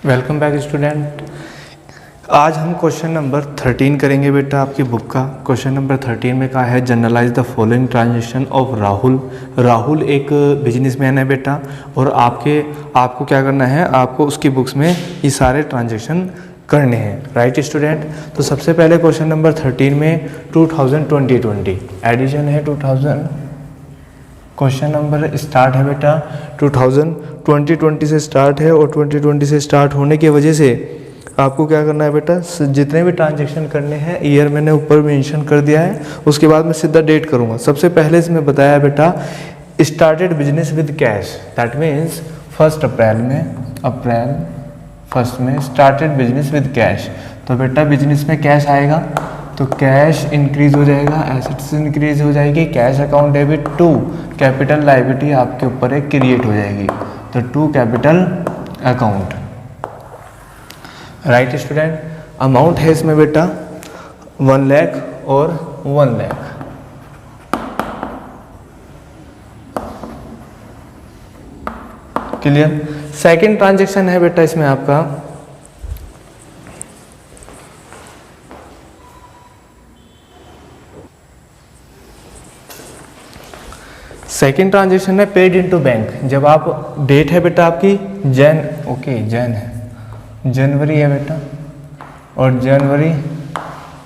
Welcome back student. आज हम question number 13 करेंगे बेटा आपकी बुक का। क्वेश्चन नंबर 13 में कहा है generalize the following transaction of Rahul. Rahul एक बिजनेसमैन है बेटा और आपको क्या करना है, आपको उसकी बुक्स में ये सारे ट्रांजेक्शन करने हैं। Right student. तो सबसे पहले क्वेश्चन नंबर 13 में 2020 एडिशन है 2000। क्वेश्चन नंबर स्टार्ट है बेटा 2020 से स्टार्ट है और 2020 से स्टार्ट होने की वजह से आपको क्या करना है बेटा, जितने भी ट्रांजैक्शन करने हैं ईयर मैंने ऊपर मेंशन कर दिया है, उसके बाद मैं सीधा डेट करूंगा। सबसे पहले इसमें बताया बेटा started business with cash, that means 1 अप्रैल में स्टार्टेड बिजनेस विद कैश। तो बेटा बिजनेस में कैश आएगा तो कैश इंक्रीज हो जाएगा, एसेट्स इंक्रीज हो जाएगी, cash account debit to capital liability आपके ऊपर एक क्रिएट हो जाएगी, तो to capital account. Right student. Amount है इसमें बेटा 1 लाख और 1 लाख। क्लियर। सेकंड ट्रांजैक्शन है बेटा इसमें आपका सेकेंड ट्रांजेक्शन है पेड इनटू बैंक। जब आप डेट है बेटा आपकी जनवरी है बेटा और जनवरी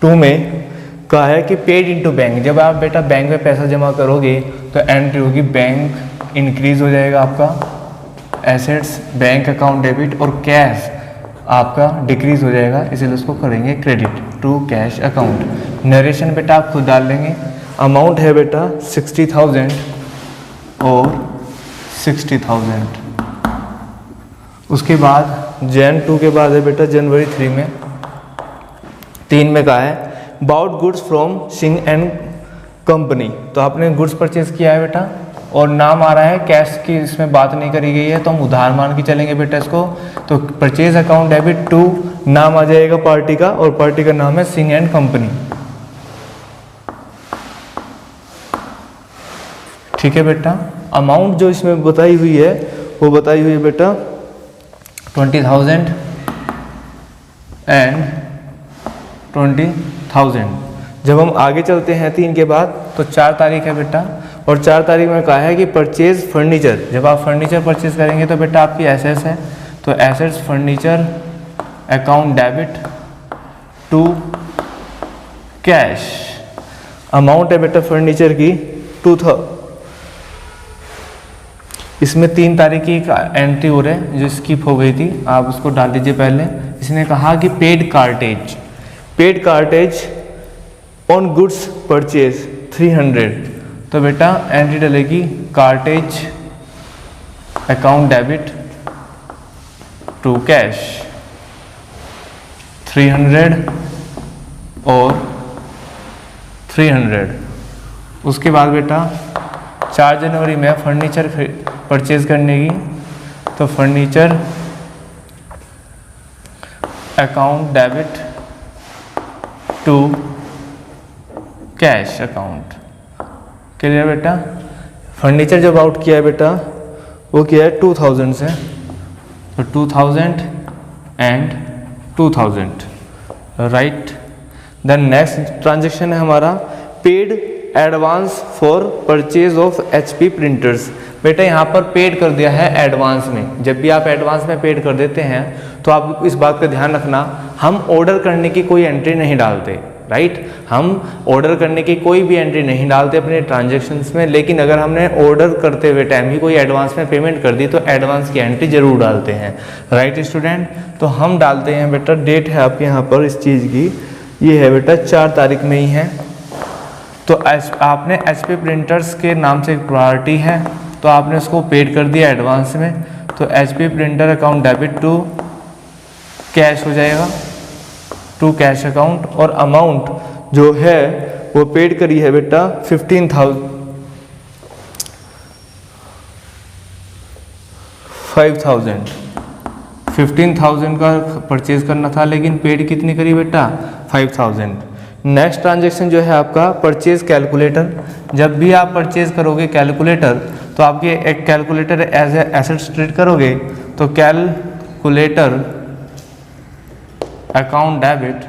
2 में कहा है कि पेड इनटू बैंक। जब आप बेटा बैंक में पैसा जमा करोगे तो एंट्री होगी बैंक इंक्रीज हो जाएगा आपका, एसेट्स बैंक अकाउंट डेबिट और कैश आपका डिक्रीज हो जाएगा, इसीलिए उसको करेंगे credit to cash account. Narration बेटा आप खुद डाल लेंगे। अमाउंट है बेटा 60,000 और 60,000। उसके बाद जैन 2 के बाद है बेटा जनवरी 3 में कहा है bought goods from Singh and company. तो आपने गुड्स परचेज किया है बेटा और नाम आ रहा है, कैश की इसमें बात नहीं करी गई है तो हम उधार मान के चलेंगे बेटा इसको। तो परचेज अकाउंट डेबिट टू नाम आ जाएगा पार्टी का और पार्टी का नाम है सिंह एंड कंपनी। ठीक है बेटा। अमाउंट जो इसमें बताई हुई है वो बताई हुई है बेटा 20,000 एंड 20,000। जब हम आगे चलते हैं 3 के बाद तो 4 तारीख है बेटा और 4 तारीख में कहा है कि परचेज फर्नीचर। जब आप फर्नीचर परचेज करेंगे तो बेटा आपकी एसेट्स है, तो assets furniture account debit to cash. Amount है बेटा फर्नीचर की 2,000। इसमें 3 तारीख की एक एंट्री हो रहा है जो स्किप हो गई थी, आप उसको डाल दीजिए पहले। इसने कहा कि paid cartage on goods purchase 300। तो बेटा एंट्री डलेगी cartage account debit to cash 300 और 300। उसके बाद बेटा 4 जनवरी में फर्नीचर परचेज करने की, तो furniture account debit to cash account. Clear बेटा। फर्नीचर जब आउट किया है बेटा वो किया है 2000 से, तो 2000 and 2000। Right. Then next transaction है हमारा paid advance for purchase of HP printers. बेटा यहाँ पर पेड कर दिया है एडवांस में। जब भी आप एडवांस में पेड कर देते हैं तो आप इस बात का ध्यान रखना, हम ऑर्डर करने की कोई एंट्री नहीं डालते। राइट। हम ऑर्डर करने की कोई भी एंट्री नहीं डालते अपने ट्रांजेक्शन्स में, लेकिन अगर हमने ऑर्डर करते हुए टाइम ही कोई एडवांस में पेमेंट कर दी तो एडवांस की एंट्री जरूर डालते हैं। Right student. तो हम डालते हैं बेटा, डेट है आपके यहाँ पर इस चीज़ की, ये है बेटा 4 तारीख में ही है। तो आपने HP प्रिंटर्स के नाम से एक प्रायोरिटी है तो आपने उसको पेड कर दिया एडवांस में, तो HP printer account debit to cash हो जाएगा, टू कैश अकाउंट। और अमाउंट जो है वो पेड करी है बेटा 15,000 का परचेज करना था, लेकिन पेड कितनी करी बेटा 5,000। नेक्स्ट ट्रांजेक्शन जो है आपका परचेज कैलकुलेटर। जब भी आप परचेज करोगे कैलकुलेटर तो आपके एक calculator as a assets treat करोगे, तो calculator account debit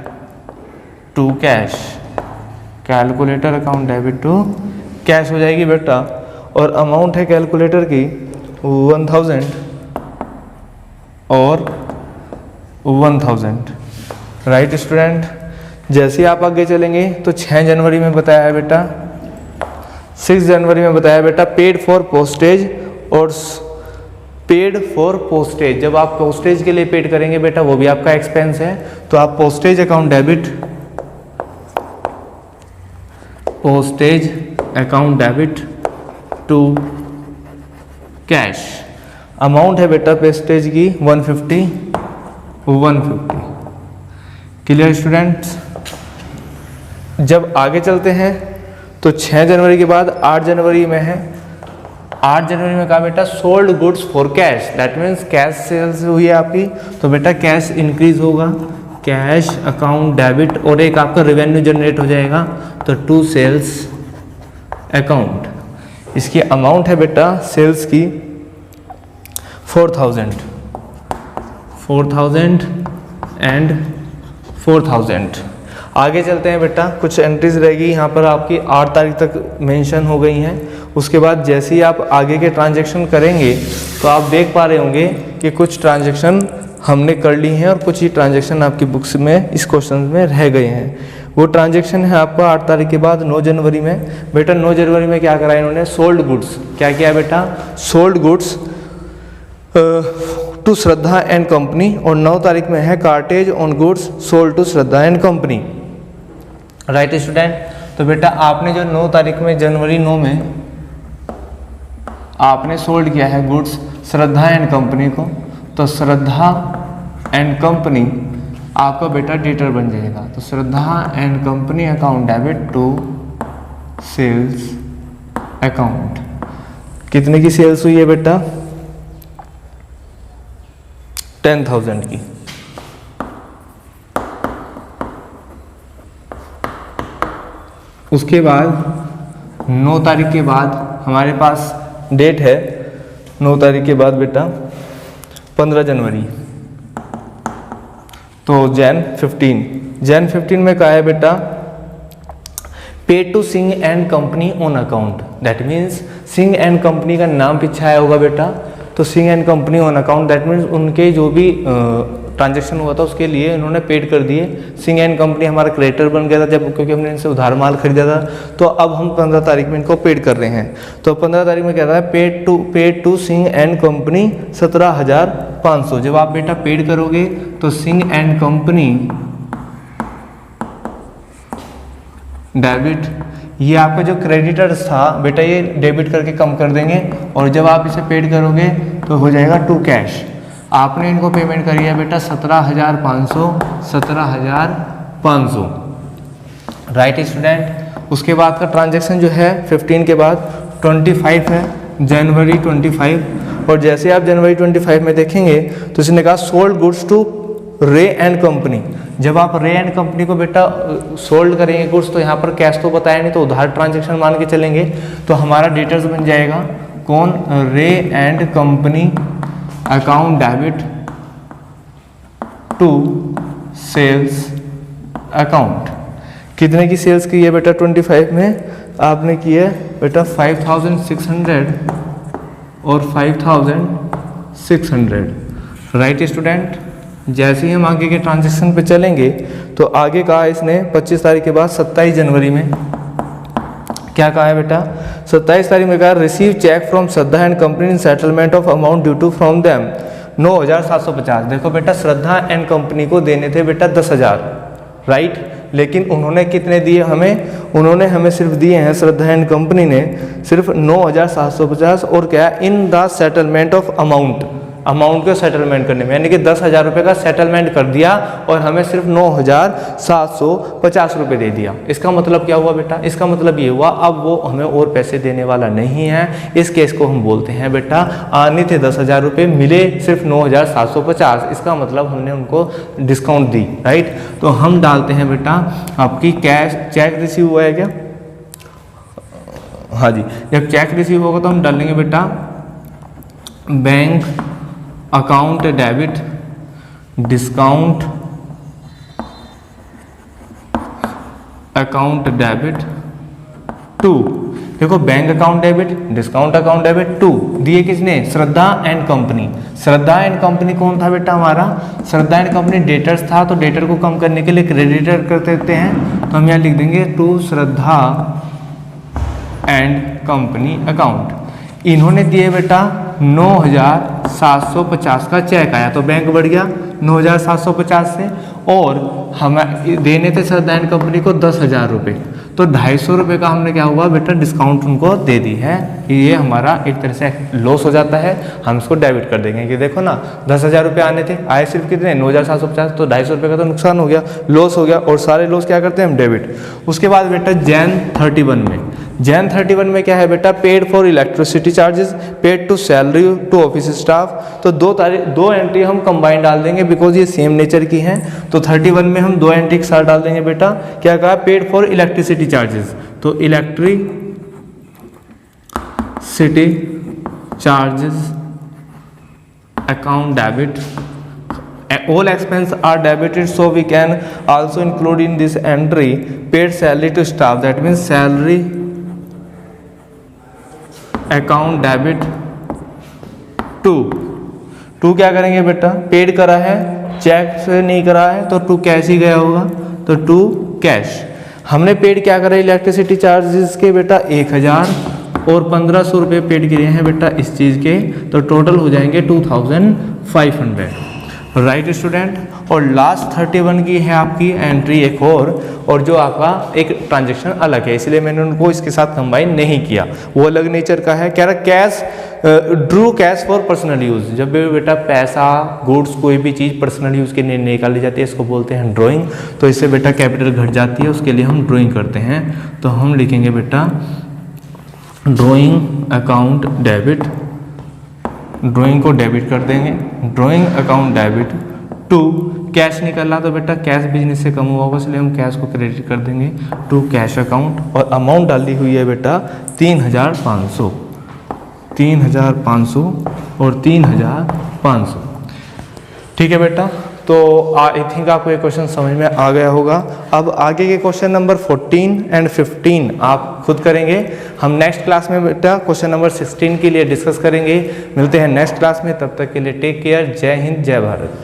to cash, calculator account debit to cash हो जाएगी बेटा। और अमाउंट है कैलकुलेटर की 1000 और 1000। राइट स्टूडेंट, जैसे ही आप आगे चलेंगे तो 6 जनवरी में बताया है बेटा, 6 जनवरी में बताया बेटा पेड फॉर पोस्टेज और पेड फॉर पोस्टेज। जब आप पोस्टेज के लिए पेड करेंगे बेटा वो भी आपका एक्सपेंस है, तो आप postage account debit, postage account debit to cash. Amount है बेटा पोस्टेज की 150। Clear students. जब आगे चलते हैं तो 6 जनवरी के बाद 8 जनवरी में है, 8 जनवरी में कहा बेटा sold goods for cash, that means cash sales हुई है आपकी, तो बेटा कैश इंक्रीज होगा, कैश अकाउंट डेबिट, और एक आपका रेवेन्यू जनरेट हो जाएगा तो टू सेल्स अकाउंट। इसकी अमाउंट है बेटा सेल्स की 4000 एंड 4000। आगे चलते हैं बेटा, कुछ एंट्रीज रहेगी यहाँ पर आपकी 8 तारीख तक मेंशन हो गई हैं। उसके बाद जैसे ही आप आगे के ट्रांजैक्शन करेंगे तो आप देख पा रहे होंगे कि कुछ ट्रांजैक्शन हमने कर ली हैं और कुछ ही ट्रांजैक्शन आपकी बुक्स में इस क्वेश्चन में रह गए हैं। वो ट्रांजैक्शन है आपका 8 तारीख के बाद 9 जनवरी में। बेटा 9 जनवरी में क्या करा है इन्होंने, सोल्ड गुड्स। क्या किया है बेटा, sold goods to Shraddha and company, और 9 तारीख में है cartage on goods sold to Shraddha and company. Right student, तो बेटा आपने जो 9 तारीख में जनवरी 9 में आपने सोल्ड किया है गुड्स श्रद्धा एंड कंपनी को, तो श्रद्धा एंड कंपनी आपका बेटा डेटर बन जाएगा। तो Shraddha and company account debit to sales account. कितने की सेल्स हुई है बेटा, 10,000 की। उसके बाद 9 तारीख के बाद हमारे पास डेट है, 9 तारीख के बाद बेटा 15 जनवरी, तो जैन 15 में कहा है बेटा pay to Singh and company on account, that means Singh and company का नाम पीछे आया होगा बेटा, तो Singh and company on account that means उनके जो भी ट्रांजैक्शन हुआ था उसके लिए इन्होंने पेड कर दिए। सिंह एंड कंपनी हमारा क्रेडिटर बन गया था जब, क्योंकि हमने इनसे उधार माल खरीदा था, तो अब हम 15 तारीख में इनको पेड कर रहे हैं। तो 15 तारीख में क्या था, paid to Singh and company 17,500। जब आप बेटा पेड करोगे तो सिंह एंड कंपनी डेबिट, ये आपका जो क्रेडिटर्स था बेटा ये डेबिट करके कम कर देंगे, और जब आप इसे पेड करोगे तो हो जाएगा टू कैश। आपने इनको पेमेंट करी है बेटा 17,500। Right student. उसके बाद का ट्रांजैक्शन जो है 15 के बाद 25 है, जनवरी 25। और जैसे आप जनवरी 25 में देखेंगे तो इसने कहा सोल्ड गुड्स टू रे एंड कंपनी। जब आप रे एंड कंपनी को बेटा सोल्ड करेंगे गुड्स, तो यहाँ पर कैश तो बताया नहीं, तो उधार ट्रांजैक्शन मान के चलेंगे, तो हमारा डिटेल्स बन जाएगा कौन, Ray and company account debit to sales account. कितने की सेल्स की है बेटा 25 में, आपने की है बेटा 5,600 और 5,600। Right student. जैसे ही हम आगे के ट्रांजैक्शन पे चलेंगे तो आगे कहा इसने 25 तारीख के बाद 27 जनवरी में क्या कहा है बेटा, 27 तारीख में कहा receive cheque from Shraddha and company in settlement of amount due to from them 9,750। देखो बेटा श्रद्धा एंड कंपनी को देने थे बेटा 10,000, राइट, लेकिन उन्होंने कितने दिए हमें, उन्होंने हमें सिर्फ दिए हैं, श्रद्धा एंड कंपनी ने सिर्फ 9,750, और क्या in the settlement of amount को सेटलमेंट करने में, यानी कि 10,000 रुपये का सेटलमेंट कर दिया और हमें सिर्फ 9,750 रुपये दे दिया। इसका मतलब क्या हुआ बेटा, इसका मतलब ये हुआ अब वो हमें और पैसे देने वाला नहीं है। इस केस को हम बोलते हैं बेटा आने थे 10,000 रुपये, मिले सिर्फ 9,750, इसका मतलब हमने उनको डिस्काउंट दी। राइट, तो हम डालते हैं बेटा आपकी कैश चेक रिसीव हुआ है क्या, हाँ जी, जब चेक रिसीव होगा तो हम डालेंगे बेटा bank account debit discount account debit to, देखो bank account debit, discount account debit to दिए किसने, Shraddha and company. Shraddha and company कौन था बेटा हमारा, श्रद्धा एंड कंपनी डेटर्स था, तो डेटर को कम करने के लिए क्रेडिटर कर देते हैं, तो हम यहाँ लिख देंगे to Shraddha and company account. इन्होंने दिए बेटा 9,750 का चेक आया, तो बैंक बढ़ गया 9,750 से, और हम देने थे श्रद्धा एंड कंपनी को 10,000 रुपये, तो 250 रुपये का हमने क्या हुआ बेटा डिस्काउंट उनको दे दी है। ये हमारा एक तरह से लॉस हो जाता है, हम इसको डेबिट कर देंगे कि देखो ना 10,000 रुपये आने थे, आए सिर्फ कितने 9,750, तो 250 रुपये का तो नुकसान हो गया, लॉस हो गया, और सारे लॉस क्या करते हैं हम डेबिट। उसके बाद बेटा जैन 31 में, जैन 31 में क्या है बेटा, paid for electricity charges, paid to salary to office staff, तो दो एंट्री हम कंबाइन डाल देंगे बिकॉज ये सेम नेचर की हैं, तो 31 में हम 2 एंट्री के साथ डाल देंगे बेटा, क्या कहा, पेड फॉर इलेक्ट्रिसिटी चार्जेस, तो electricity charges account debit, all expense are debited, so we can also include in this entry paid salary to staff, that means salary account debit to क्या करेंगे बेटा, पेड करा है, check से नहीं करा है, तो टू कैश ही गया होगा, तो टू कैश। हमने पेड क्या करा इलेक्ट्रिसिटी चार्जेस के बेटा 1,000 और 1,500 रुपये पेड किए हैं बेटा इस चीज़ के, तो टोटल हो जाएंगे 2,500, राइट स्टूडेंट। और लास्ट 31 की है आपकी एंट्री एक और जो आपका एक ट्रांजैक्शन अलग है, इसलिए मैंने उनको इसके साथ कंबाइन नहीं किया, वो अलग नेचर का है। कह रहा cash Drew cash for personal use, जब भी बेटा पैसा गुड्स कोई भी चीज़ पर्सनल यूज़ के लिए निकाली जाती है, इसको बोलते हैं ड्राइंग, तो इससे बेटा कैपिटल घट जाती है, उसके लिए हम ड्राइंग करते हैं, तो हम लिखेंगे बेटा ड्राइंग अकाउंट डेबिट, ड्राइंग को डेबिट कर देंगे, drawing account debit to cash निकला, तो बेटा कैश बिजनेस से कम हुआ होगा, इसलिए हम कैश को क्रेडिट कर देंगे टू कैश अकाउंट, और अमाउंट डाली हुई है बेटा 3,500 और 3,500, ठीक है बेटा। तो आई थिंक आपको ये क्वेश्चन समझ में आ गया होगा। अब आगे के क्वेश्चन नंबर 14 एंड 15 आप खुद करेंगे, हम नेक्स्ट क्लास में बेटा क्वेश्चन नंबर 16 के लिए डिस्कस करेंगे। मिलते हैं नेक्स्ट क्लास में, तब तक के लिए टेक केयर, जय हिंद जय भारत।